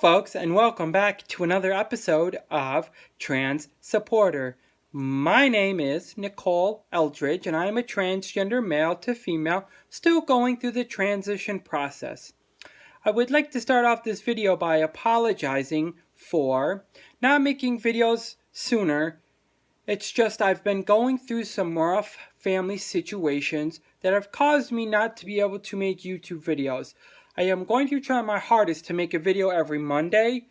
folks, and welcome back to another episode of Trans Supporter. My name is Nicole Eldridge, and I am a transgender male to female, still going through the transition process. I would like to start off this video by apologizing for not making videos sooner. It's just I've been going through some rough family situations that have caused me not to be able to make YouTube videos. I am going to try my hardest to make a video every Monday,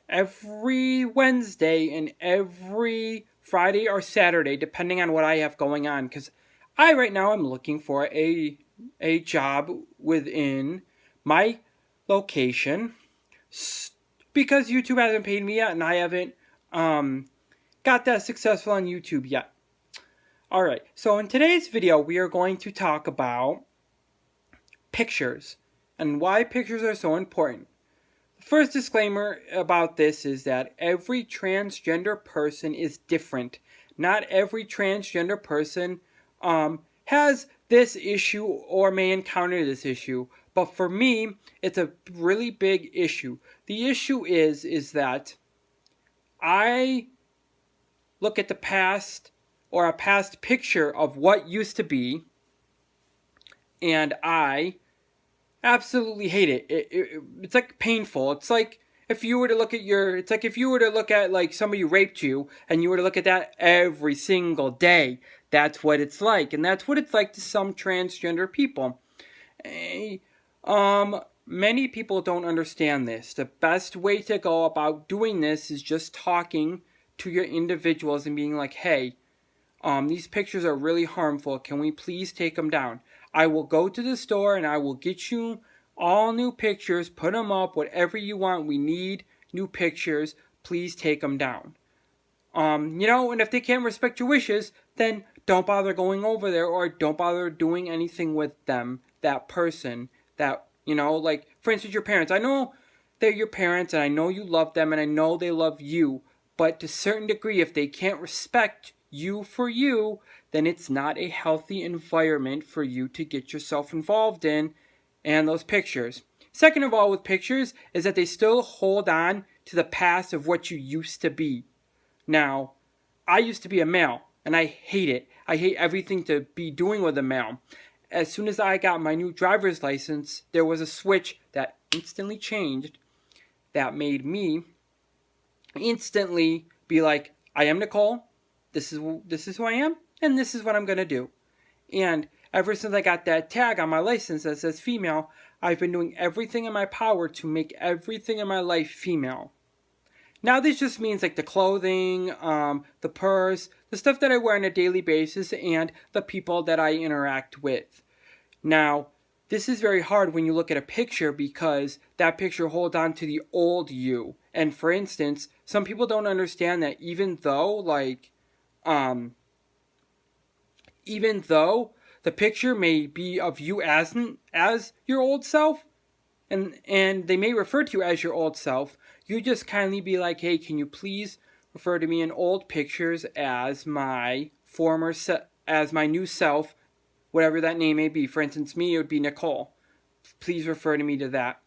every Wednesday, and every Friday or Saturday, depending on what I have going on. Because I right now am looking for a job within my location because YouTube hasn't paid me yet, and I haven't got that successful on YouTube yet. Alright, so in today's video, we are going to talk about pictures and why pictures are so important. The first disclaimer about this is that every transgender person is different. Not every transgender person has this issue or may encounter this issue. But for me, it's a really big issue. The issue is that I look at the past or a past picture of what used to be, and I absolutely hate it. It's like painful. It's like if you were to look at like somebody raped you and you were to look at that every single day. That's what it's like, and that's what it's like to some transgender people. Many people don't understand this. The best way to go about doing this is just talking to your individuals and being like, hey, these pictures are really harmful. Can we please take them down? I will go to the store and I will get you all new pictures, put them up, whatever you want. We need new pictures. Please take them down. And if they can't respect your wishes, then don't bother going over there or don't bother doing anything with them, that person, that, like, for instance, your parents. I know they're your parents and I know you love them and I know they love you, but to a certain degree, if they can't respect you for you, then it's not a healthy environment for you to get yourself involved in and those pictures. Second of all, with pictures is that they still hold on to the past of what you used to be. Now, I used to be a male and I hate it. I hate everything to be doing with a male. As soon as I got my new driver's license, there was a switch that instantly changed that made me instantly be like, I am Nicole. This is who I am, and this is what I'm going to do. And ever since I got that tag on my license that says female, I've been doing everything in my power to make everything in my life female. Now this just means like the clothing, the purse, the stuff that I wear on a daily basis, and the people that I interact with. Now, this is very hard when you look at a picture because that picture holds on to the old you. And for instance, some people don't understand that even though the picture may be of you as your old self, and they may refer to you as your old self, you just kindly be like, hey, can you please refer to me in old pictures as my as my new self, whatever that name may be. For instance, me, it would be Nicole. Please refer to me to that.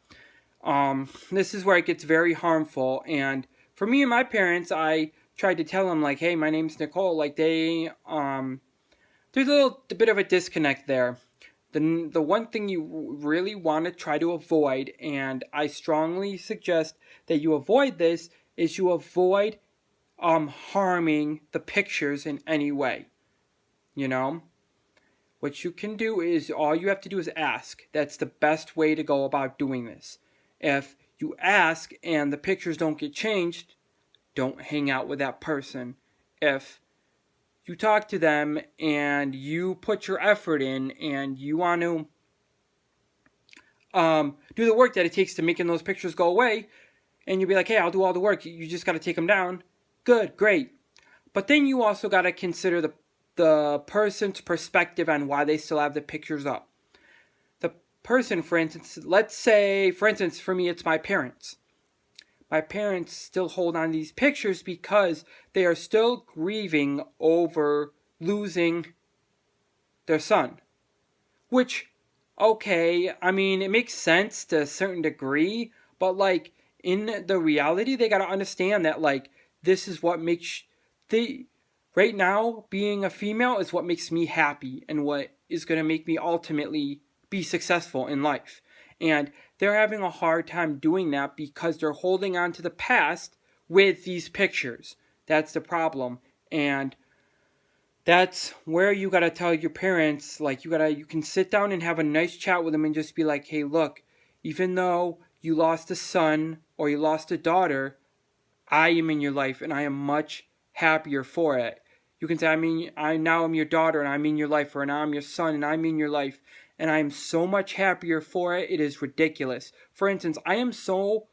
This is where it gets very harmful, and for me and my parents, I tried to tell them, like, hey, my name's Nicole. Like, there's a bit of a disconnect there. The one thing you really want to try to avoid, and I strongly suggest that you avoid this, is you avoid harming the pictures in any way. What you can do is, all you have to do is ask. That's the best way to go about doing this. If you ask and the pictures don't get changed, don't hang out with that person. If you talk to them and you put your effort in and you want to do the work that it takes to making those pictures go away, and you'll be like, hey, I'll do all the work, you just got to take them down. Good, great. But then you also got to consider the person's perspective on why they still have the pictures up. The person, for instance, for me, it's my parents. My parents still hold on to these pictures because they are still grieving over losing their son. Which, okay, I mean, it makes sense to a certain degree, but like, in the reality, they got to understand that, like, this is what makes right now, being a female is what makes me happy and what is going to make me ultimately be successful in life. And they're having a hard time doing that because they're holding on to the past with these pictures. That's the problem. And that's where you got to tell your parents, like, you can sit down and have a nice chat with them and just be like, hey, look, even though you lost a son or you lost a daughter, I am in your life and I am much happier for it. You can say, I now am your daughter and I'm in your life, or now I'm your son and I'm in your life, and I'm so much happier for it. It is ridiculous. For instance, I am so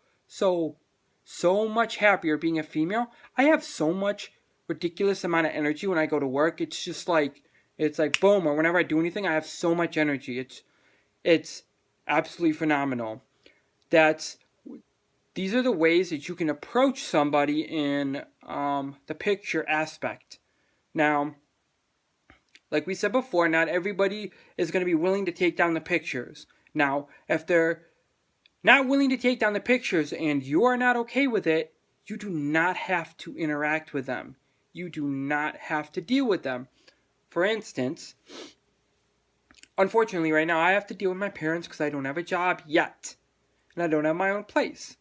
much happier being a female. I have so much ridiculous amount of energy when I go to work. It's just like, it's like boom, or whenever I do anything, I have so much energy. It's absolutely phenomenal. These are the ways that you can approach somebody in the picture aspect. Now, like we said before, not everybody is going to be willing to take down the pictures. Now, if they're not willing to take down the pictures and you are not okay with it, you do not have to interact with them. You do not have to deal with them. For instance, unfortunately right now I have to deal with my parents because I don't have a job yet. And I don't have my own place.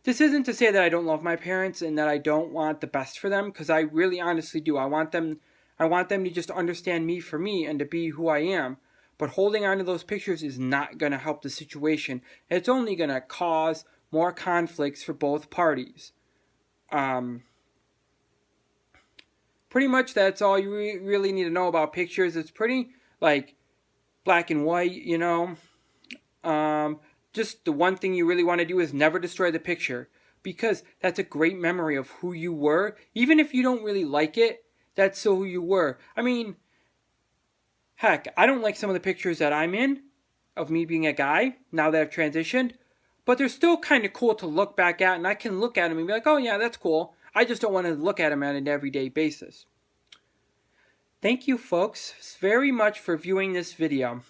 This isn't to say that I don't love my parents and that I don't want the best for them, because I really honestly do. I want them to just understand me for me and to be who I am. But holding on to those pictures is not going to help the situation. It's only going to cause more conflicts for both parties. Pretty much that's all you really need to know about pictures. It's pretty, like, black and white, you know. Just the one thing you really want to do is never destroy the picture, because that's a great memory of who you were. Even if you don't really like it, that's still who you were. I mean, heck, I don't like some of the pictures that I'm in of me being a guy now that I've transitioned, but they're still kind of cool to look back at, and I can look at them and be like, oh yeah, that's cool. I just don't want to look at them on an everyday basis. Thank you, folks, very much for viewing this video.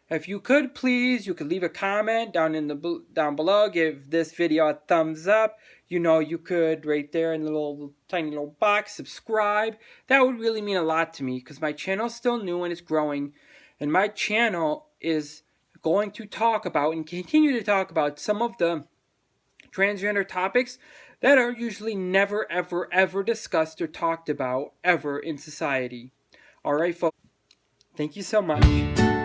If you could, please, you could leave a comment down below. Give this video a thumbs up. You know, you could right there in the tiny little box, subscribe. That would really mean a lot to me, because my channel is still new and it's growing. And my channel is going to talk about and continue to talk about some of the transgender topics that are usually never, ever, ever discussed or talked about ever in society. All right, folks. Thank you so much.